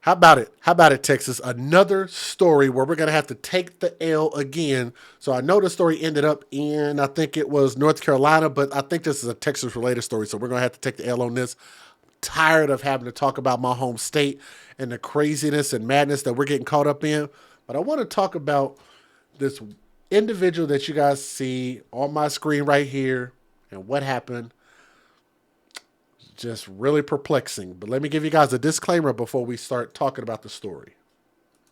How about it? How about it, Texas? Another story where we're going to have to take the L again. So I know the story ended up in, I think it was North Carolina, but I think this is a Texas related story. So we're going to have to take the L on this. Tired of having to talk about my home state and the craziness and madness that we're getting caught up in. But I want to talk about this individual that you guys see on my screen right here and what happened. Just really perplexing. But let me give you guys a disclaimer before we start talking about the story.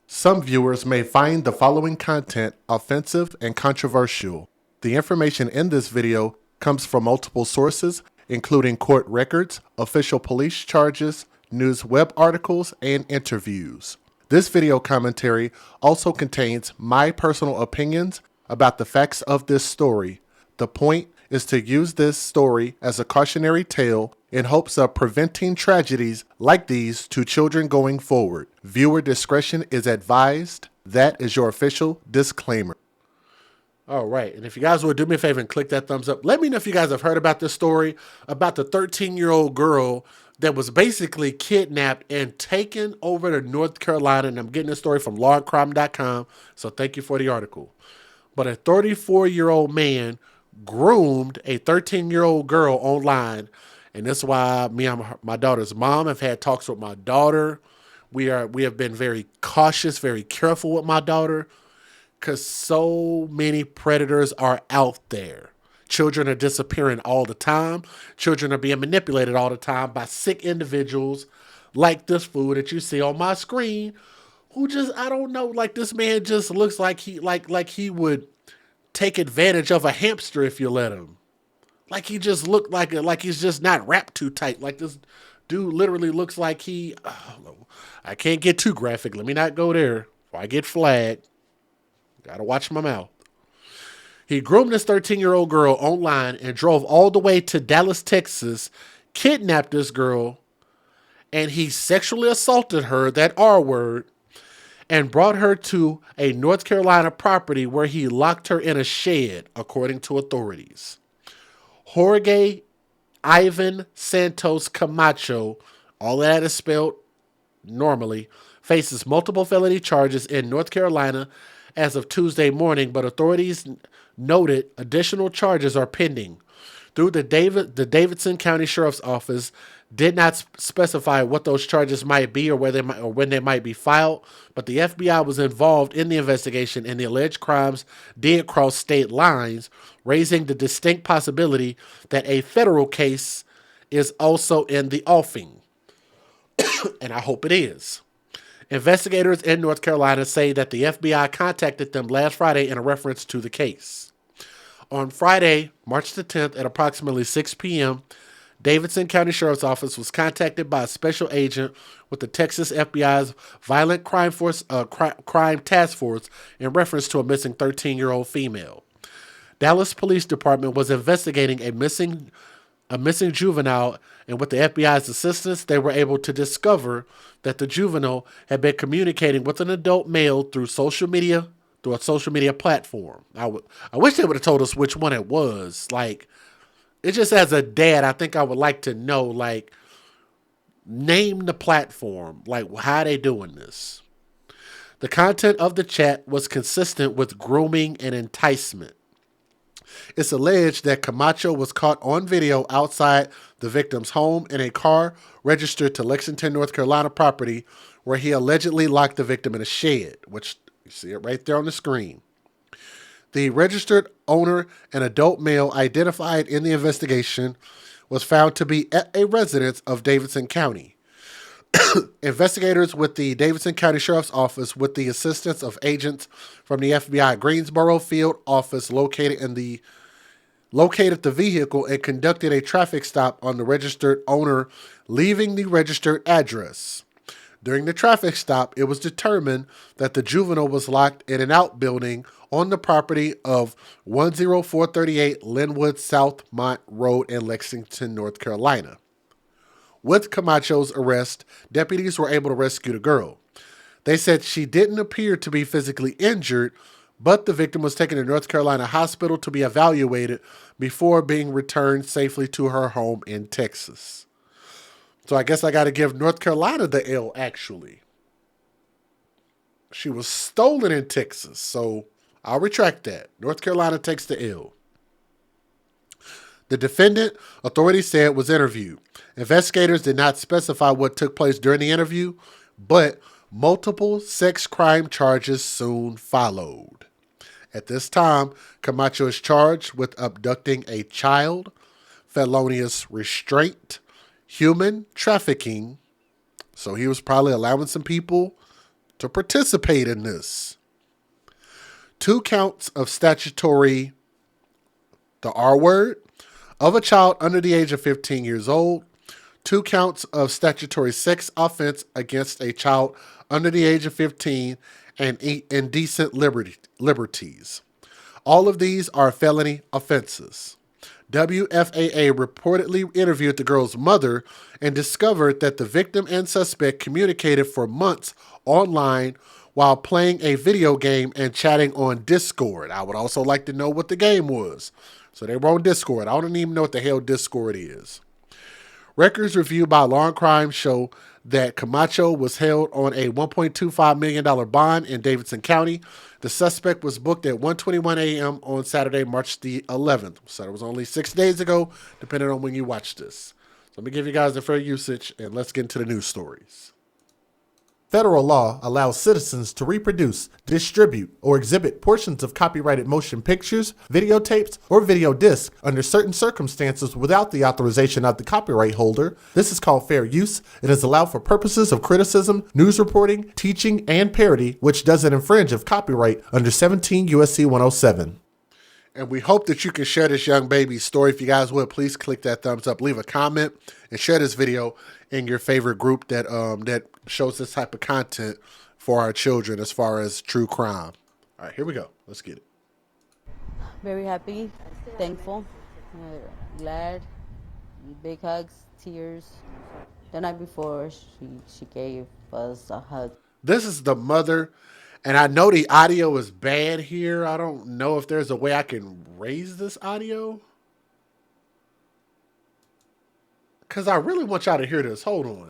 Some viewers may find the following content offensive and controversial. The information in this video comes from multiple sources, including court records, official police charges, news web articles, and interviews. This video commentary also contains my personal opinions about the facts of this story. The point is to use this story as a cautionary tale in hopes of preventing tragedies like these to children going forward. Viewer discretion is advised. That is your official disclaimer. All right, and if you guys would do me a favor and click that thumbs up, let me know if you guys have heard about this story about the 13-year-old girl that was basically kidnapped and taken over to North Carolina. And I'm getting this story from lawandcrime.com, so thank you for the article. But a 34-year-old man groomed a 13-year-old girl online. And that's why me and my daughter's mom have had talks with my daughter. We have been very cautious, very careful with my daughter, because so many predators are out there. Children are disappearing all the time. Children are being manipulated all the time by sick individuals like this fool that you see on my screen, who just, I don't know, like this man just looks like he would take advantage of a hamster if you let him. Like he just looked like he's just not wrapped too tight. Like this dude literally looks like he, I can't get too graphic. Let me not go there before I get flagged. Gotta watch my mouth. He groomed this 13-year-old girl online and drove all the way to Dallas, Texas, kidnapped this girl, and he sexually assaulted her, that R word, and brought her to a North Carolina property where he locked her in a shed, according to authorities. Jorge Ivan Santos Camacho, all that is spelled normally, faces multiple felony charges in North Carolina as of Tuesday morning, but authorities noted additional charges are pending. Through the Davidson County Sheriff's Office did not specify what those charges might be or when they might be filed, but the FBI was involved in the investigation and the alleged crimes did cross state lines, raising the distinct possibility that a federal case is also in the offing. And I hope it is. Investigators in North Carolina say that the FBI contacted them last Friday in a reference to the case. On Friday, March the 10th at approximately 6 p.m., Davidson County Sheriff's Office was contacted by a special agent with the Texas FBI's Violent Crime Task Force in reference to a missing 13-year-old female. Dallas Police Department was investigating a missing juvenile, and with the FBI's assistance, they were able to discover that the juvenile had been communicating with an adult male through a social media platform. I wish they would have told us which one it was. Like, it just as a dad, I think I would like to know, like, name the platform. Like, how are they doing this? The content of the chat was consistent with grooming and enticement. It's alleged that Camacho was caught on video outside the victim's home in a car registered to Lexington, North Carolina property, where he allegedly locked the victim in a shed, which you see it right there on the screen. The registered owner, an adult male identified in the investigation, was found to be at a residence of Davidson County. Investigators with the Davidson County Sheriff's Office, with the assistance of agents from the FBI Greensboro Field Office, located the vehicle and conducted a traffic stop on the registered owner, leaving the registered address. During the traffic stop, it was determined that the juvenile was locked in an outbuilding on the property of 10438 Linwood Southmont Road in Lexington, North Carolina. With Camacho's arrest, deputies were able to rescue the girl. They said she didn't appear to be physically injured, but the victim was taken to North Carolina Hospital to be evaluated before being returned safely to her home in Texas. So I guess I got to give North Carolina the L, actually. She was stolen in Texas, so I'll retract that. North Carolina takes the L. The defendant, authorities said, was interviewed. Investigators did not specify what took place during the interview, but multiple sex crime charges soon followed. At this time, Camacho is charged with abducting a child, felonious restraint, human trafficking. So he was probably allowing some people to participate in this. 2 counts of statutory, the R word, of a child under the age of 15 years old. 2 counts of statutory sex offense against a child under the age of 15 and indecent liberties. All of these are felony offenses. WFAA reportedly interviewed the girl's mother and discovered that the victim and suspect communicated for months online while playing a video game and chatting on Discord. I would also like to know what the game was. So they were on Discord. I don't even know what the hell Discord is. Records reviewed by Law and Crime show that Camacho was held on a $1.25 million bond in Davidson County. The suspect was booked at 1:21 a.m. on Saturday, March the 11th. So it was only 6 days ago, depending on when you watch this. So let me give you guys the fair usage, and let's get into the news stories. Federal law allows citizens to reproduce, distribute, or exhibit portions of copyrighted motion pictures, videotapes, or video discs under certain circumstances without the authorization of the copyright holder. This is called fair use. It is allowed for purposes of criticism, news reporting, teaching, and parody, which doesn't infringe of copyright under 17 U.S.C. 107. And we hope that you can share this young baby's story. If you guys would, please click that thumbs up, leave a comment, and share this video in your favorite group that that shows this type of content for our children as far as true crime. All right, here we go. Let's get it. Very happy, thankful, glad, big hugs, tears. The night before, she gave us a hug. This is the mother. And I know the audio is bad here. I don't know if there's a way I can raise this audio. Because I really want y'all to hear this. Hold on.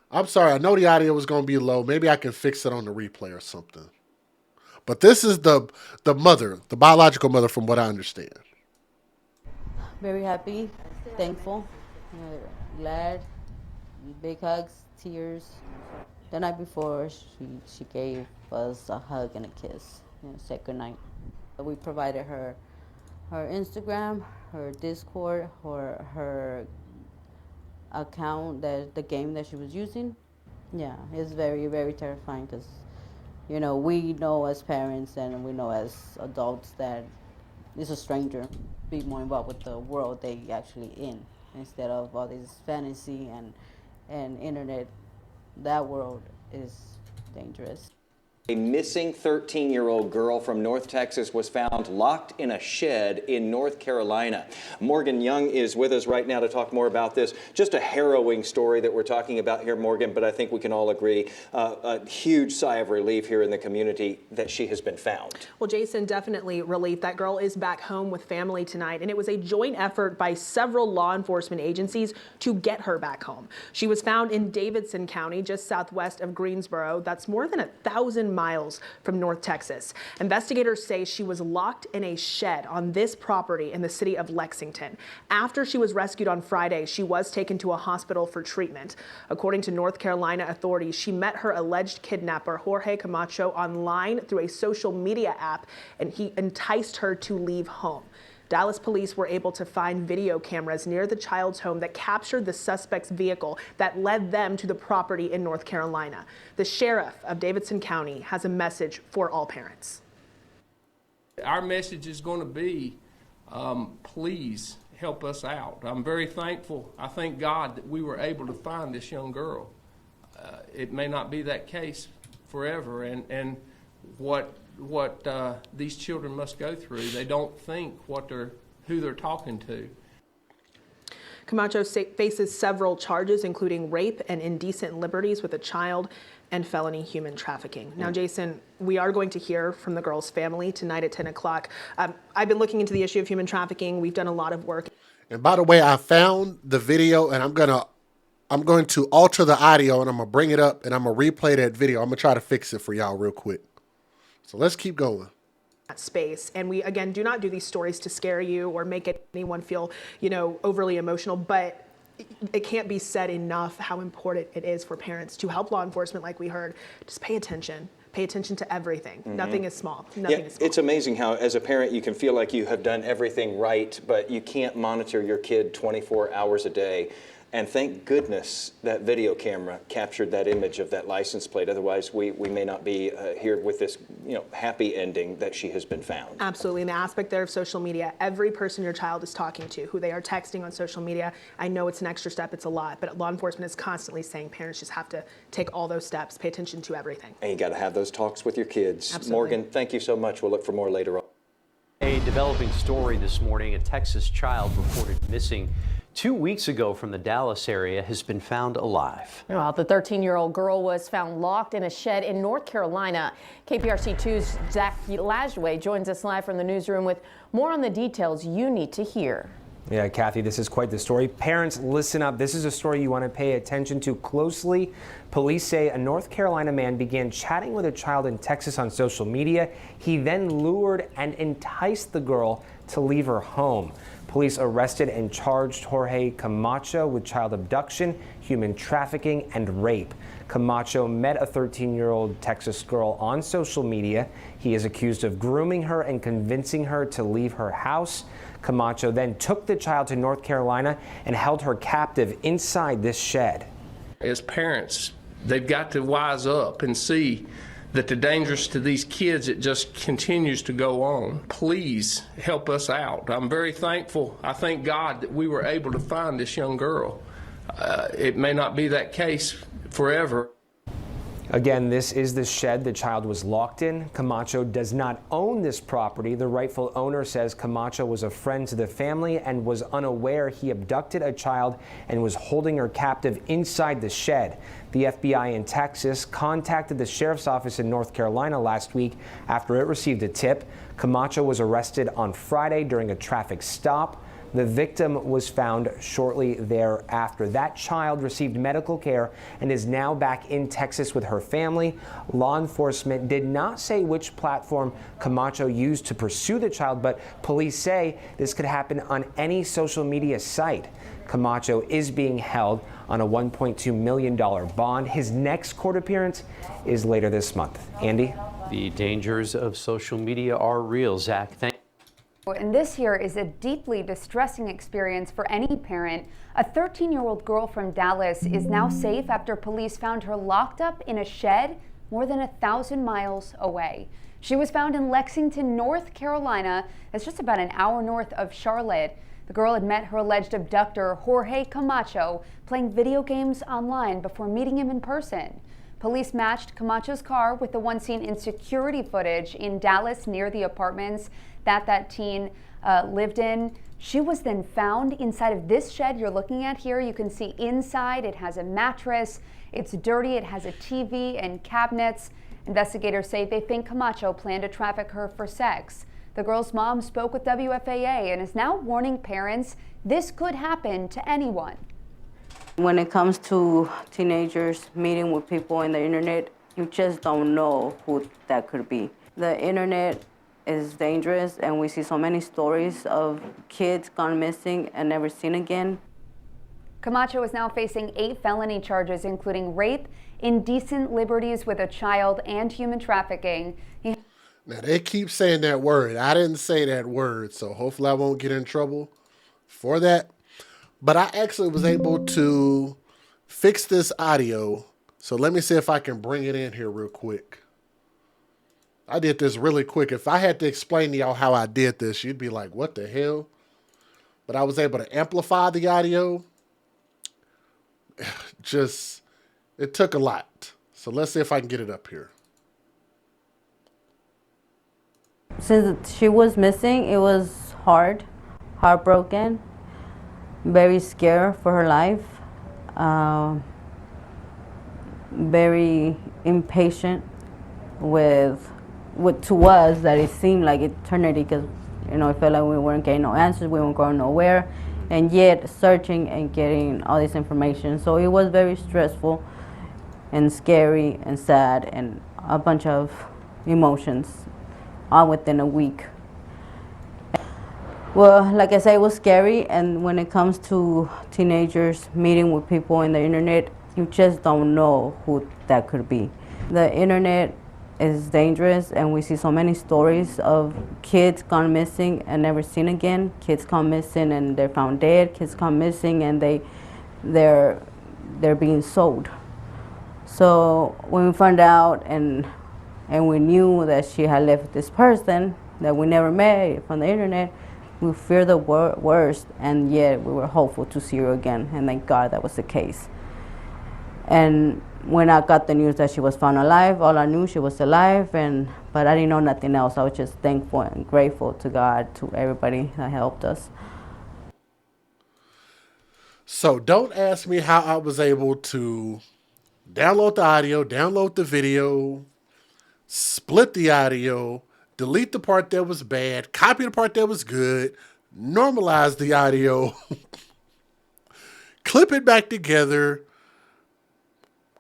I'm sorry. I know the audio was going to be low. Maybe I can fix it on the replay or something. But this is the mother, the biological mother from what I understand. Very happy, thankful, glad, big hugs, tears. The night before, she gave us a hug and a kiss, said goodnight. We provided her Instagram, her Discord, her account, the game that she was using. Yeah, it's very, very terrifying because, we know as parents and we know as adults that it's a stranger. Be more involved with the world they actually in instead of all this fantasy and internet. That world is dangerous. A missing 13-year-old girl from North Texas was found locked in a shed in North Carolina. Morgan Young is with us right now to talk more about this. Just a harrowing story that we're talking about here, Morgan, but I think we can all agree a huge sigh of relief here in the community that she has been found. Well, Jason, definitely relief. That girl is back home with family tonight, and it was a joint effort by several law enforcement agencies to get her back home. She was found in Davidson County, just southwest of Greensboro. That's more than 1,000 miles from North Texas. Investigators say she was locked in a shed on this property in the city of Lexington. After she was rescued on Friday, she was taken to a hospital for treatment. According to North Carolina authorities, she met her alleged kidnapper, Jorge Camacho, online through a social media app, and he enticed her to leave home. Dallas police were able to find video cameras near the child's home that captured the suspect's vehicle that led them to the property in North Carolina. The sheriff of Davidson County has a message for all parents. Our message is going to be, please help us out. I'm very thankful. I thank God that we were able to find this young girl. It may not be that case forever, and what these children must go through. They don't think who they're talking to. Camacho faces several charges, including rape and indecent liberties with a child and felony human trafficking. Now, Jason, we are going to hear from the girl's family tonight at 10 o'clock. I've been looking into the issue of human trafficking. We've done a lot of work. And by the way, I found the video, and I'm going to I'm going to alter the audio and I'm going to bring it up and I'm going to replay that video. I'm going to try to fix it for y'all real quick. So let's keep going. Space. And we, again, do not do these stories to scare you or make anyone feel, overly emotional, but it can't be said enough how important it is for parents to help law enforcement, like we heard. Just pay attention. Pay attention to everything. Mm-hmm. Nothing is small. Nothing is small. It's amazing how, as a parent, you can feel like you have done everything right, but you can't monitor your kid 24 hours a day. And thank goodness that video camera captured that image of that license plate. Otherwise, we may not be here with this happy ending that she has been found. Absolutely. And the aspect there of social media, every person your child is talking to, who they are texting on social media, I know it's an extra step, it's a lot, but law enforcement is constantly saying parents just have to take all those steps, pay attention to everything. And you got to have those talks with your kids. Absolutely. Morgan, thank you so much. We'll look for more later on. A developing story this morning. A Texas child reported missing 2 weeks ago from the Dallas area has been found alive. Well, the 13-year-old girl was found locked in a shed in North Carolina. KPRC2's Zach Lajway joins us live from the newsroom with more on the details you need to hear. Yeah, Kathy, this is quite the story. Parents, listen up. This is a story you want to pay attention to closely. Police say a North Carolina man began chatting with a child in Texas on social media. He then lured and enticed the girl to leave her home. Police arrested and charged Jorge Camacho with child abduction, human trafficking, and rape. Camacho met a 13-year-old Texas girl on social media. He is accused of grooming her and convincing her to leave her house. Camacho then took the child to North Carolina and held her captive inside this shed. As parents, they've got to wise up and see that the dangers to these kids, it just continues to go on. Please help us out. I'm very thankful. I thank God that we were able to find this young girl. It may not be that case forever. Again, this is the shed the child was locked in. Camacho does not own this property. The rightful owner says Camacho was a friend to the family and was unaware he abducted a child and was holding her captive inside the shed. The FBI in Texas contacted the sheriff's office in North Carolina last week after it received a tip. Camacho was arrested on Friday during a traffic stop. The victim was found shortly thereafter. That child received medical care and is now back in Texas with her family. Law enforcement did not say which platform Camacho used to pursue the child, but police say this could happen on any social media site. Camacho is being held on a $1.2 million bond. His next court appearance is later this month. Andy? The dangers of social media are real. Zach, thank you. And this here is a deeply distressing experience for any parent. A 13-year-old girl from Dallas is now safe after police found her locked up in a shed more than 1,000 miles away. She was found in Lexington, North Carolina. That's just about an hour north of Charlotte. The girl had met her alleged abductor, Jorge Camacho, playing video games online before meeting him in person. Police matched Camacho's car with the one seen in security footage in Dallas near the apartments that teen lived in. She was then found inside of this shed you're looking at here. You can see inside it has a mattress. It's dirty. It has a TV and cabinets. Investigators say they think Camacho planned to traffic her for sex. The girl's mom spoke with WFAA and is now warning parents this could happen to anyone. When it comes to teenagers meeting with people on the internet, you just don't know who that could be. The internet is dangerous, and we see so many stories of kids gone missing and never seen again. Camacho is now facing 8 felony charges, including rape, indecent liberties with a child, and human trafficking. Now, they keep saying that word. I didn't say that word, so hopefully I won't get in trouble for that. But I actually was able to fix this audio, so let me see if I can bring it in here real quick. I did this really quick. If I had to explain to y'all how I did this, you'd be like, what the hell? But I was able to amplify the audio. It took a lot. So let's see if I can get it up here. Since she was missing, it was hard, heartbroken, very scared for her life, very impatient to us that it seemed like eternity, because it felt like we weren't getting no answers, we weren't going nowhere, and yet searching and getting all this information. So it was very stressful and scary and sad and a bunch of emotions all within a week. Well, like I said, it was scary, and when it comes to teenagers meeting with people on the internet, you just don't know who that could be. The internet is dangerous, and we see so many stories of kids gone missing and never seen again. Kids come missing and they're found dead. Kids come missing and they're being sold. So when we found out and we knew that she had left this person that we never met from the internet, we feared the worst, and yet we were hopeful to see her again, and thank God that was the case. And when I got the news that she was found alive, all I knew she was alive, but I didn't know nothing else. I was just thankful and grateful to God, to everybody that helped us. So don't ask me how I was able to download the audio, download the video, split the audio, delete the part that was bad, copy the part that was good, normalize the audio, clip it back together,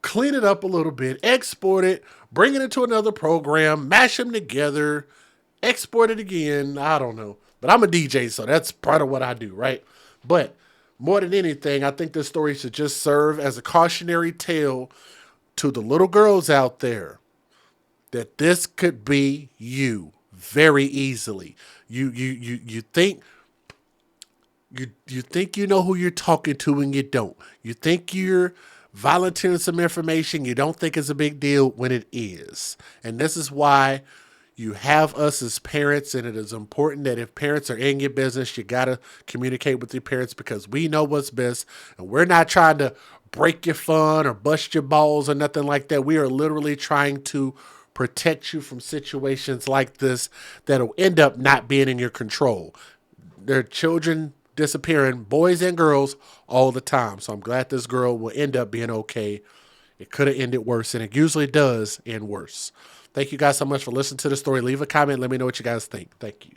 clean it up a little bit, export it, bring it into another program, mash them together, export it again. I don't know. But I'm a DJ, so that's part of what I do, right? But more than anything, I think this story should just serve as a cautionary tale to the little girls out there that this could be you very easily. You think you know who you're talking to, and you don't. You think you're volunteering some information you don't think is a big deal when it is. And this is why you have us as parents, and it is important that if parents are in your business, you got to communicate with your parents, because we know what's best, and we're not trying to break your fun or bust your balls or nothing like that. We are literally trying to protect you from situations like this that'll end up not being in your control. There are children disappearing, boys and girls, all the time. So I'm glad this girl will end up being okay. It could have ended worse, and it usually does end worse. Thank you guys so much for listening to the story. Leave a comment. Let me know what you guys think. Thank you.